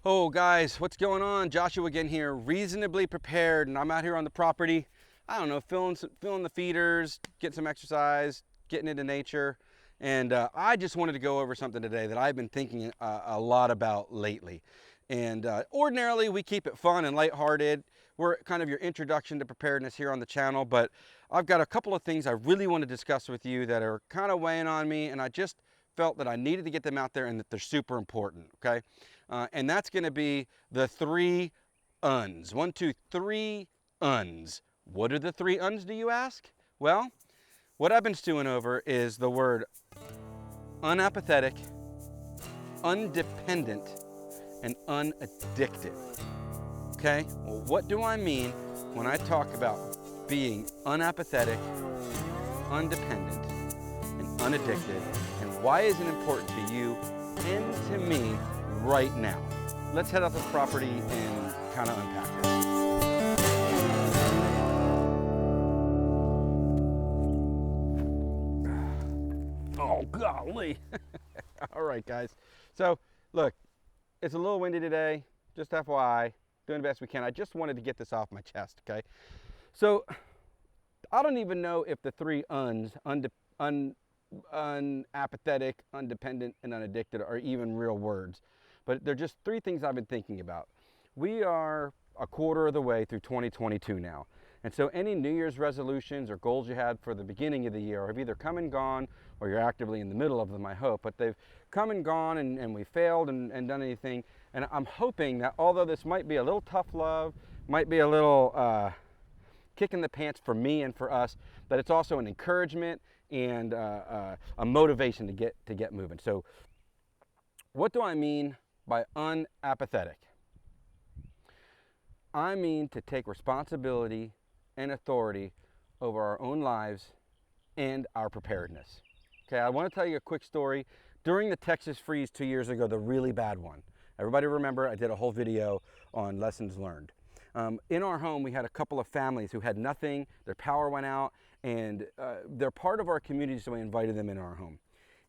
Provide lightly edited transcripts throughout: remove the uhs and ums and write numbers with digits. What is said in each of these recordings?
Oh guys, what's going on? Joshua again here, reasonably prepared, and I'm out here on the property. I don't know, filling the feeders, getting some exercise, getting into nature, and I just wanted to go over something today that I've been thinking a lot about lately. And ordinarily we keep it fun and lighthearted. We're kind of your introduction to preparedness here on the channel, but I've got a couple of things I really want to discuss with you that are kind of weighing on me, and I just felt that I needed to get them out there and that they're super important, okay? And that's going to be the three uns. One, two, three uns. What are the three uns, do you ask? Well, what I've been stewing over is the word unapathetic, undependent, and unaddicted. Okay? Well, what do I mean when I talk about being unapathetic, undependent, and unaddicted? And why is it important to you and to me right now? Let's head out to the property and kind of unpack this. Oh, golly. All right, guys. So, look, it's a little windy today, just FYI, doing the best we can. I just wanted to get this off my chest, okay? So, I don't even know if the three uns, unapathetic, undependent, and unaddicted are even real words. But they're just three things I've been thinking about. We are a quarter of the way through 2022 now. And so any New Year's resolutions or goals you had for the beginning of the year have either come and gone, or you're actively in the middle of them, I hope. But they've come and gone, and we failed and done anything. And I'm hoping that although this might be a little tough love, might be a little kick in the pants for me and for us, that it's also an encouragement and a motivation to get moving. So what do I mean by unapathetic? I mean to take responsibility and authority over our own lives and our preparedness. Okay, I want to tell you a quick story. During the Texas freeze 2 years ago, the really bad one, everybody remember I did a whole video on lessons learned. In our home, we had a couple of families who had nothing, their power went out, and they're part of our community, so we invited them in our home.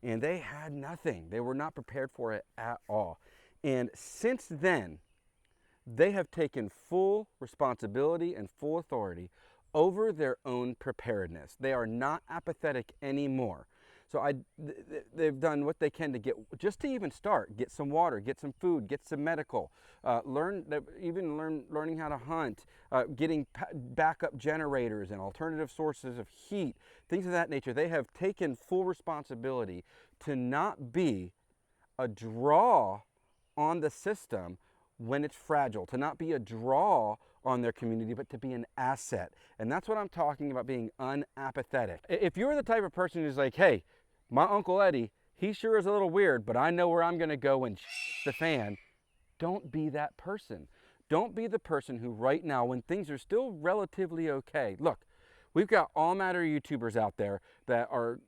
And they had nothing. They were not prepared for it at all. And since then, they have taken full responsibility and full authority over their own preparedness. They are not apathetic anymore. So they've done what they can to just to even start, get some water, get some food, get some medical, learning how to hunt, getting backup generators and alternative sources of heat, things of that nature. They have taken full responsibility to not be a draw on the system when it's fragile, to not be a draw on their community, but to be an asset. And that's what I'm talking about, being unapathetic. If you're the type of person who's like, hey, my Uncle Eddie, he sure is a little weird, but I know where I'm gonna go when the fan, don't be that person. Don't be the person who right now, when things are still relatively okay, look, we've got all matter YouTubers out there that are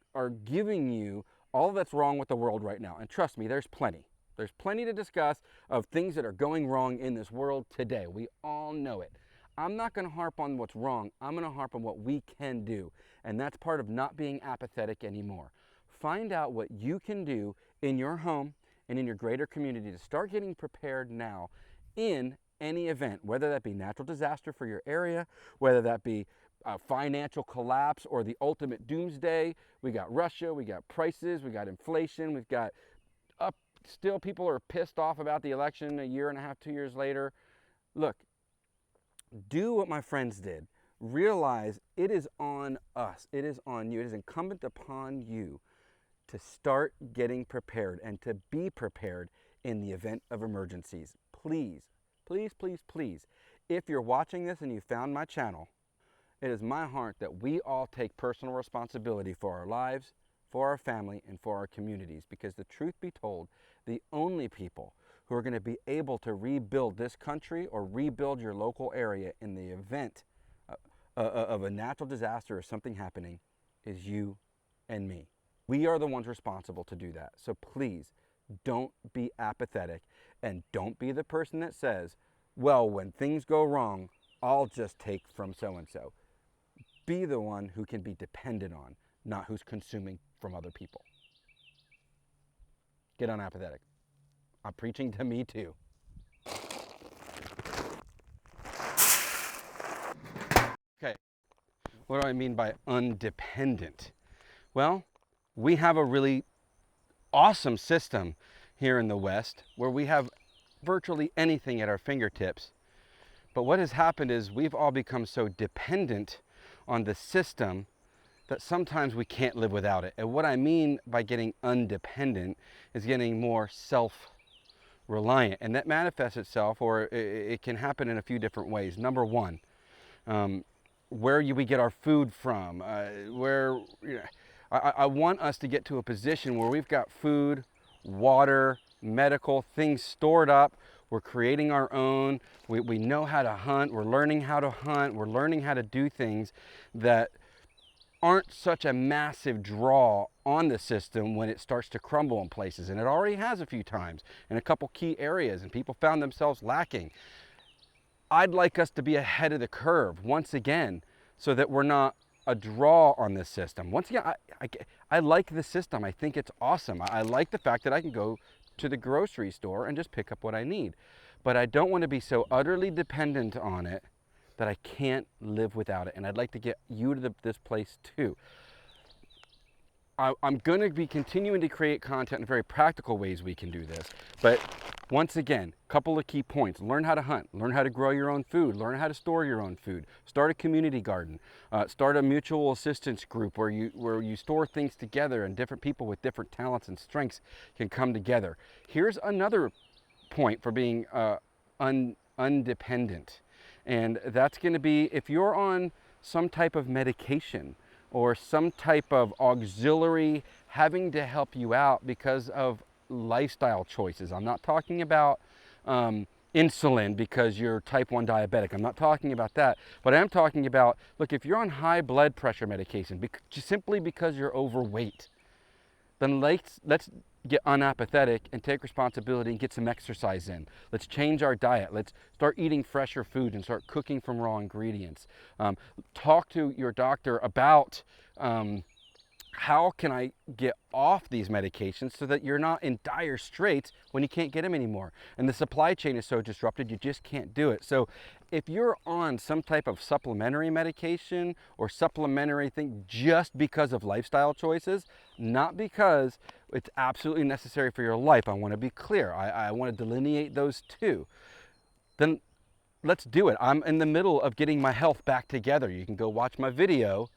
giving you all that's wrong with the world right now. And trust me, there's plenty. There's plenty to discuss of things that are going wrong in this world today. We all know it. I'm not going to harp on what's wrong. I'm going to harp on what we can do. And that's part of not being apathetic anymore. Find out what you can do in your home and in your greater community to start getting prepared now in any event, whether that be natural disaster for your area, whether that be financial collapse or the ultimate doomsday. We got Russia, we got prices, we got inflation, we've got still people are pissed off about the election a year and a half, 2 years later. Look, do what my friends did. Realize it is on us. It is on you. It is incumbent upon you to start getting prepared and to be prepared in the event of emergencies. Please, please, please, please, if you're watching this and you found my channel, it is my heart that we all take personal responsibility for our lives, for our family, and for our communities, because the truth be told, the only people who are going to be able to rebuild this country or rebuild your local area in the event of a natural disaster or something happening is you and me. We are the ones responsible to do that. So please don't be apathetic, and don't be the person that says, well, when things go wrong, I'll just take from so-and-so. Be the one who can be dependent on, not who's consuming from other people. Get unapathetic. I'm preaching to me too. Okay, what do I mean by undependent? Well, we have a really awesome system here in the West where we have virtually anything at our fingertips. But what has happened is we've all become so dependent on the system that sometimes we can't live without it. And what I mean by getting undependent is getting more self-reliant. And that manifests itself, or it can happen in a few different ways. Number one, where we get our food from, I want us to get to a position where we've got food, water, medical, things stored up. We're creating our own. We know how to hunt. We're learning how to hunt. We're learning how to do things that aren't such a massive draw on the system when it starts to crumble in places. And it already has a few times in a couple key areas, and people found themselves lacking. I'd like us to be ahead of the curve once again so that we're not a draw on this system. Once again, I like the system. I think it's awesome. I like the fact that I can go to the grocery store and just pick up what I need. But I don't want to be so utterly dependent on it that I can't live without it. And I'd like to get you to this place too. I'm going to be continuing to create content in very practical ways we can do this. But once again, a couple of key points. Learn how to hunt. Learn how to grow your own food. Learn how to store your own food. Start a community garden. Start a mutual assistance group where you store things together, and different people with different talents and strengths can come together. Here's another point for being undependent. And that's going to be if you're on some type of medication or some type of auxiliary having to help you out because of lifestyle choices. I'm not talking about insulin because you're type 1 diabetic. I'm not talking about that. But I am talking about, look, if you're on high blood pressure medication simply because you're overweight, then let's get unapathetic and take responsibility and get some exercise in. Let's change our diet. Let's start eating fresher food and start cooking from raw ingredients. Talk to your doctor about how can I get off these medications so that you're not in dire straits when you can't get them anymore. And the supply chain is so disrupted, you just can't do it. So if you're on some type of supplementary medication or supplementary thing just because of lifestyle choices, not because it's absolutely necessary for your life, I want to be clear. I want to delineate those two. Then let's do it. I'm in the middle of getting my health back together. You can go watch my video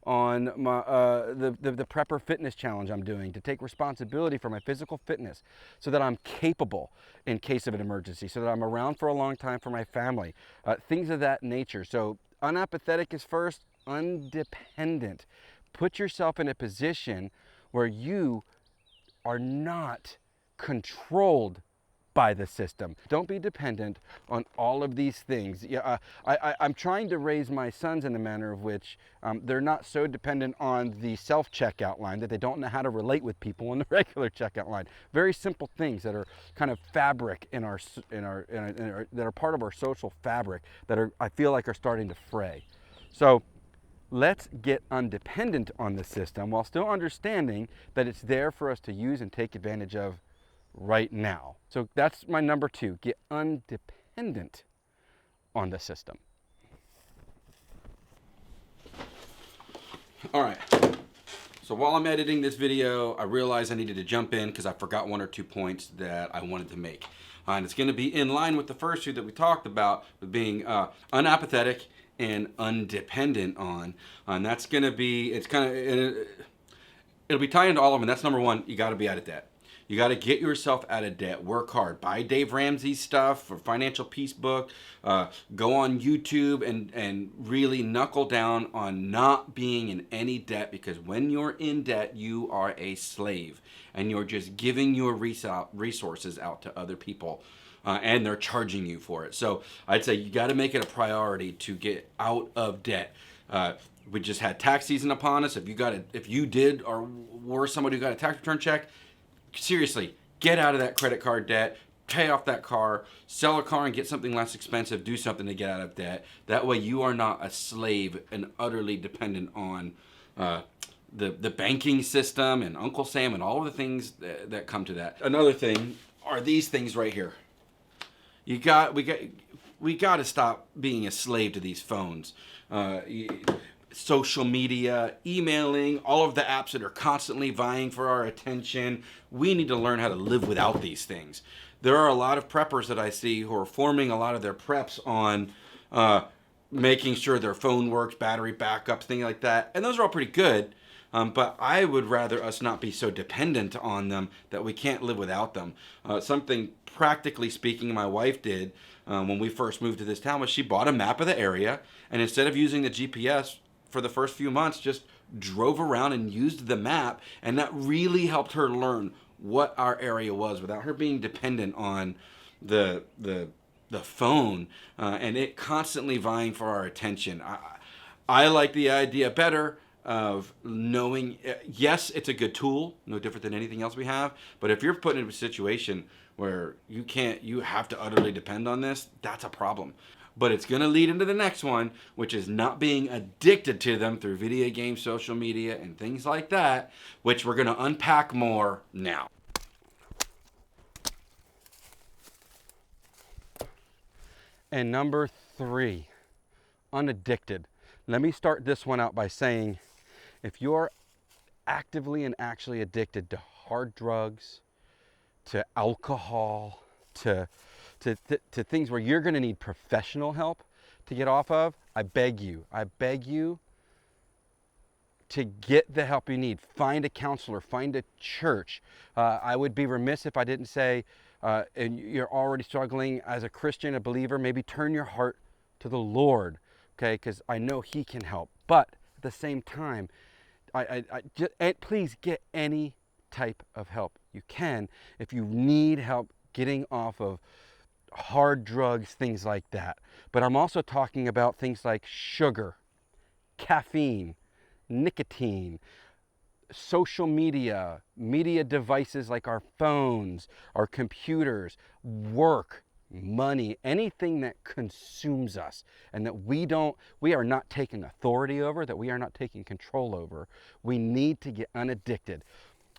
on my, the Prepper Fitness Challenge I'm doing to take responsibility for my physical fitness so that I'm capable in case of an emergency, so that I'm around for a long time for my family, things of that nature. So unapathetic is first, undependent. Put yourself in a position where you are not controlled by the system. Don't be dependent on all of these things. Yeah, I'm trying to raise my sons in the manner of which they're not so dependent on the self-checkout line that they don't know how to relate with people in the regular checkout line. Very simple things that are kind of fabric in our that are part of our social fabric that I feel like are starting to fray. So let's get undependent on the system while still understanding that it's there for us to use and take advantage of right now. So that's my number 2, get undependent on the system. All right, so while I'm editing this video, I realized I needed to jump in because I forgot 1 or 2 points that I wanted to make. And it's going to be in line with the first 2 that we talked about, with being unapathetic and undependent on. And that's going to be, it'll be tied into all of them. And that's number 1, you got to be out of debt. You got to get yourself out of debt. Work hard. Buy Dave Ramsey's stuff for Financial Peace book. Go on YouTube and really knuckle down on not being in any debt, because when you're in debt, you are a slave and you're just giving your resources out to other people. And they're charging you for it. So I'd say you got to make it a priority to get out of debt. We just had tax season upon us. If you did or were somebody who got a tax return check, seriously, get out of that credit card debt, pay off that car, sell a car and get something less expensive, do something to get out of debt. That way you are not a slave and utterly dependent on the banking system and Uncle Sam and all of the things that come to that. Another thing are these things right here. We got to stop being a slave to these phones. Social media, emailing, all of the apps that are constantly vying for our attention. We need to learn how to live without these things. There are a lot of preppers that I see who are forming a lot of their preps on making sure their phone works, battery backups, things like that. And those are all pretty good. But I would rather us not be so dependent on them that we can't live without them. Something practically speaking my wife did when we first moved to this town was she bought a map of the area, and instead of using the GPS for the first few months, just drove around and used the map, and that really helped her learn what our area was without her being dependent on the phone and it constantly vying for our attention. I like the idea better of knowing, yes, it's a good tool, no different than anything else we have, but if you're put in a situation where you have to utterly depend on this, that's a problem. But it's going to lead into the next one, which is not being addicted to them through video games, social media, and things like that, which we're going to unpack more now. And number 3, unaddicted. Let me start this one out by saying, if you're actively and actually addicted to hard drugs, to alcohol, to things where you're going to need professional help to get off of, I beg you to get the help you need. Find a counselor, find a church. I would be remiss if I didn't say, and you're already struggling as a Christian, a believer, maybe turn your heart to the Lord, okay? Because I know He can help. But at the same time, please get any type of help you can. If you need help getting off of hard drugs, things like that. But I'm also talking about things like sugar, caffeine, nicotine, social media, media devices like our phones, our computers, work, money, anything that consumes us and that we are not taking authority over, that we are not taking control over. We need to get unaddicted.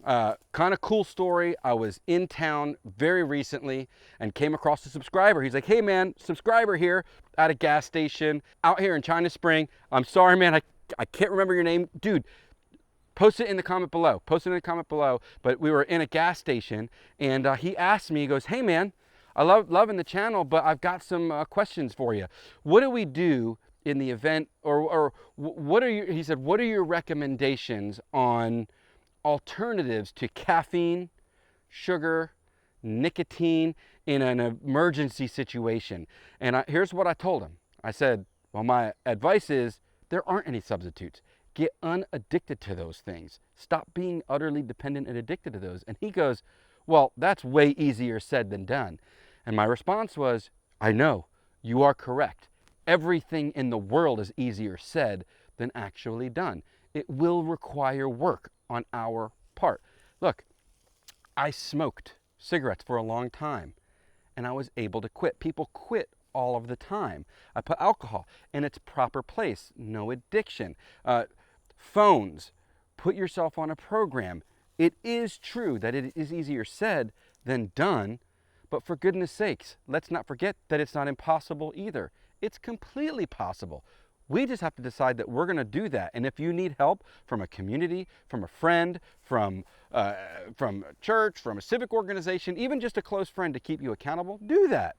Kind of cool story. I was in town very recently and came across a subscriber. He's like, hey man, subscriber here at a gas station out here in China Spring. I'm sorry, man, I can't remember your name. Dude, post it in the comment below. But we were in a gas station and he asked me, he goes, hey man, I loving the channel, but I've got some questions for you. What do we do in the event, or what are he said, what are your recommendations on alternatives to caffeine, sugar, nicotine in an emergency situation? And here's what I told him. I said, well, my advice is there aren't any substitutes. Get unaddicted to those things. Stop being utterly dependent and addicted to those. And he goes, well, that's way easier said than done. And my response was, I know, you are correct. Everything in the world is easier said than actually done. It will require work on our part. Look, I smoked cigarettes for a long time and I was able to quit. People quit all of the time. I put alcohol in its proper place. No addiction. Phones, put yourself on a program. It is true that it is easier said than done, but for goodness sakes, let's not forget that it's not impossible either. It's completely possible. We just have to decide that we're going to do that. And if you need help from a community, from a friend, from a church, from a civic organization, even just a close friend to keep you accountable, do that.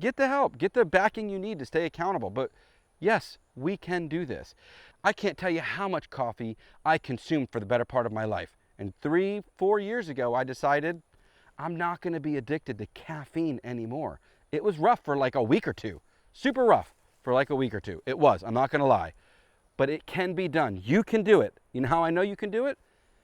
Get the help, get the backing you need to stay accountable. But yes, we can do this. I can't tell you how much coffee I consumed for the better part of my life. And 3-4 years ago, I decided I'm not going to be addicted to caffeine anymore. It was rough for like a week or two, super rough for like a week or two. It was, I'm not going to lie, but it can be done. You can do it. You know how I know you can do it?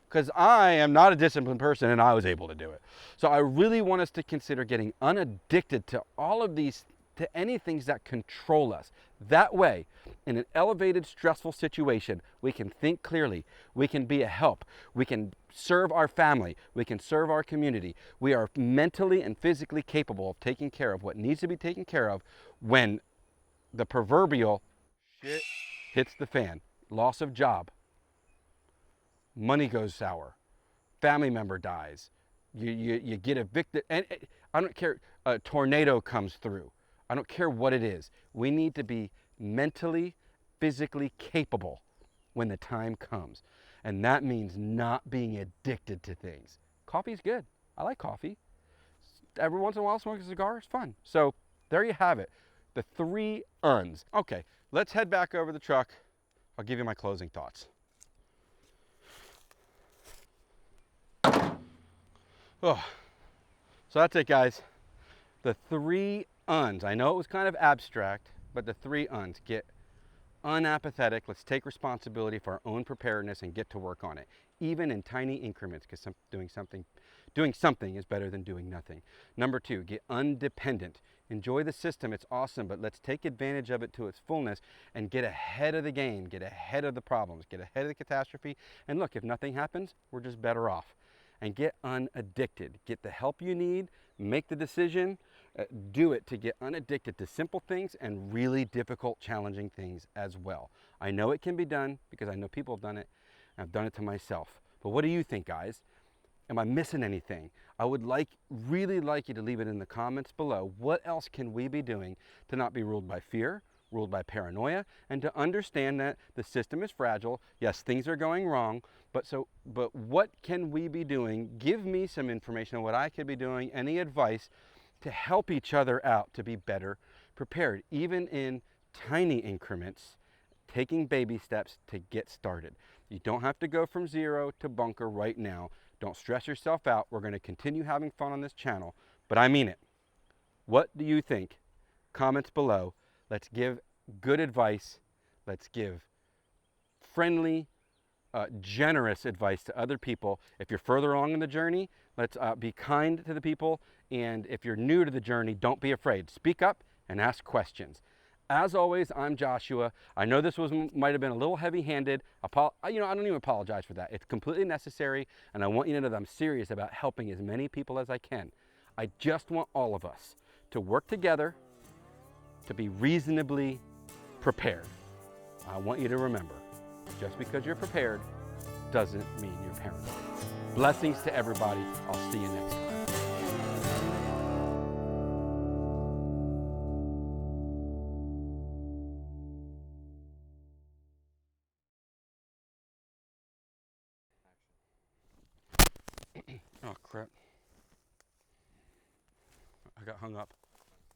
Because I am not a disciplined person and I was able to do it. So I really want us to consider getting unaddicted to all of these, to any things that control us. That way, in an elevated, stressful situation, we can think clearly, we can be a help, we can serve our family, we can serve our community. We are mentally and physically capable of taking care of what needs to be taken care of when the proverbial shit hits the fan. Loss of job, money goes sour, family member dies, you get evicted, and I don't care, a tornado comes through. I don't care what it is. We need to be mentally, physically capable when the time comes. And that means not being addicted to things. Coffee's good. I like coffee. Every once in a while, smoking a cigar is fun. So there you have it. The 3 Uns. Okay, let's head back over the truck. I'll give you my closing thoughts. Oh, so that's it, guys. The 3 Uns. I know it was kind of abstract, but the 3 Uns. Get unapathetic. Let's take responsibility for our own preparedness and get to work on it, even in tiny increments, because doing something is better than doing nothing. Number 2, get undependent. Enjoy the system, it's awesome, but let's take advantage of it to its fullness and get ahead of the game, get ahead of the problems, get ahead of the catastrophe. And look, if nothing happens, we're just better off. And get unaddicted. Get the help you need, make the decision, do it to get unaddicted to simple things and really difficult, challenging things as well. I know it can be done because I know people have done it, and I've done it to myself. But what do you think, guys? Am I missing anything? I would really like you to leave it in the comments below. What else can we be doing to not be ruled by fear, ruled by paranoia, and to understand that the system is fragile? Yes, things are going wrong, but what can we be doing? Give me some information on what I could be doing, any advice to help each other out to be better prepared, even in tiny increments, taking baby steps to get started. You don't have to go from 0 to bunker right now. Don't stress yourself out. We're going to continue having fun on this channel, but I mean it. What do you think? Comments below. Let's give good advice. Let's give friendly, generous advice to other people. If you're further along in the journey, let's be kind to the people. And if you're new to the journey, don't be afraid. Speak up and ask questions. As always, I'm Joshua. I know this might have been a little heavy-handed. I don't even apologize for that. It's completely necessary, and I want you to know that I'm serious about helping as many people as I can. I just want all of us to work together to be reasonably prepared. I want you to remember, just because you're prepared doesn't mean you're paranoid. Blessings to everybody. I'll see you next time. Oh crap. I got hung up.